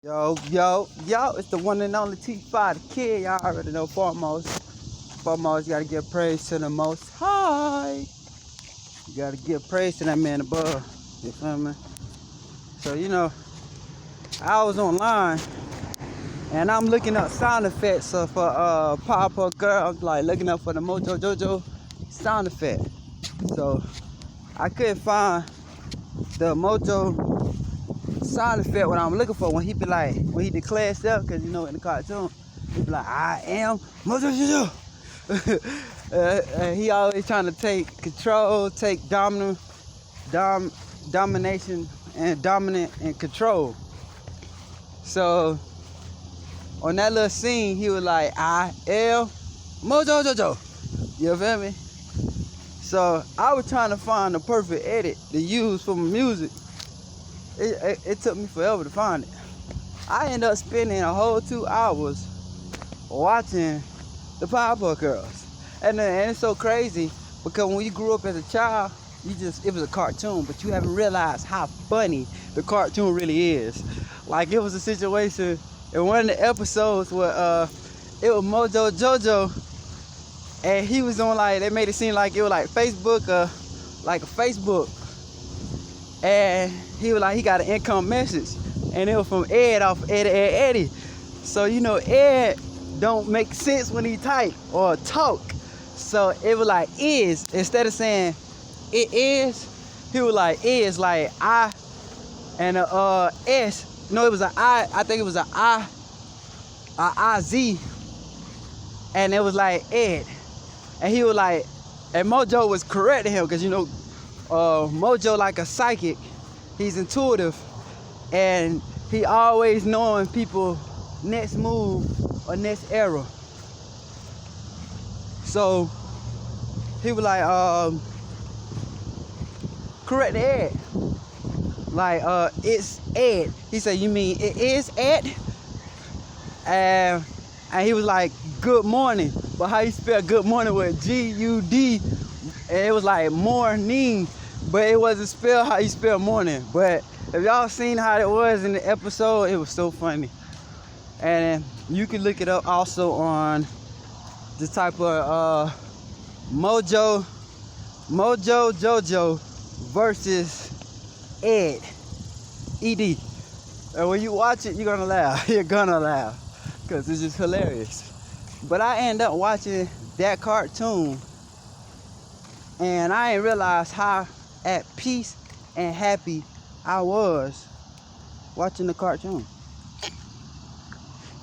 Yo, it's the one and only T-5, the kid. Y'all already know foremost. Foremost, you gotta give praise to the Most High. You gotta give praise to that man above. You feel me? So, I was online and I'm looking up sound effects for Pop-Up Girl. I was like looking up for the Mojo Jojo sound effect. So, I couldn't find the Mojo sound effect what I'm looking for when he be like, when he declares stuff, because in the cartoon, he be like, I am Mojo Jojo. He always trying to take control, take domination and dominant and control. So on that little scene, he was like, I am Mojo Jojo. You feel me? So I was trying to find the perfect edit to use for my music. It took me forever to find it. I ended up spending a whole 2 hours watching the Powerpuff Girls. And it's so crazy because when you grew up as a child, it was a cartoon, but you haven't realized how funny the cartoon really is. Like, it was a situation in one of the episodes where it was Mojo Jojo, and he was on, like, they made it seem like it was like Facebook, like a Facebook. And he was like, he got an income message, and it was from Ed off Eddie. So Ed don't make sense when he type or talk. So it was like is, instead of saying it is, he was like is, like I and a S. No, it was an I think it was an IZ, and it was like Ed. And he was like, and Mojo was correcting him because Mojo, like a psychic, he's intuitive, and he always knowing people next move or next error. So he was like, correct Ed, like it's Ed. He said, you mean it is Ed? And he was like, good morning, but how you spell good morning with G-U-D? And it was like morning, but it wasn't spelled how you spell morning. But if y'all seen how it was in the episode, it was so funny. And you can look it up also on the type of Mojo Jojo versus Ed. And when you watch it, you're gonna laugh. You're gonna laugh, because it's just hilarious. But I end up watching that cartoon, and I didn't realize how at peace and happy I was watching the cartoon.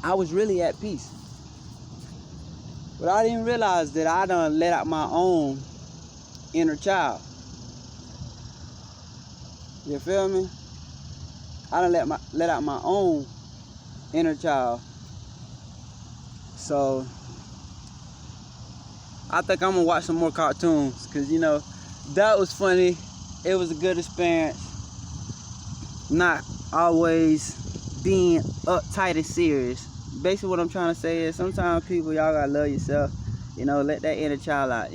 I was really at peace. But I didn't realize that I done let out my own inner child. You feel me? I done let out my own inner child. So I think I'm gonna watch some more cartoons, because that was funny. It was a good experience. Not always being uptight and serious. Basically what I'm trying to say is, sometimes people, y'all gotta love yourself. Let that inner child out.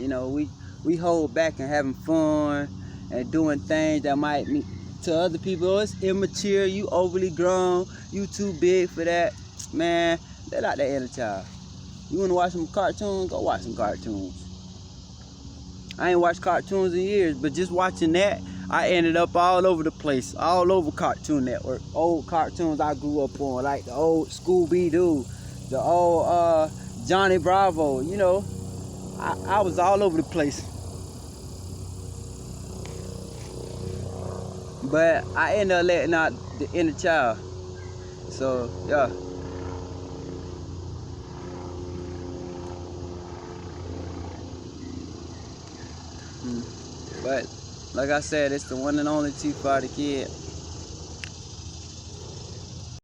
We hold back and having fun and doing things that might mean to other people, oh, it's immature, you overly grown, you too big for that. Man, let out that inner child. You wanna watch some cartoons? Go watch some cartoons. I ain't watched cartoons in years, but just watching that, I ended up all over the place, all over Cartoon Network. Old cartoons I grew up on, like the old Scooby-Doo, the old Johnny Bravo. I was all over the place. But I ended up letting out the inner child. So, yeah. But like I said, it's the one and only T-5, the kid.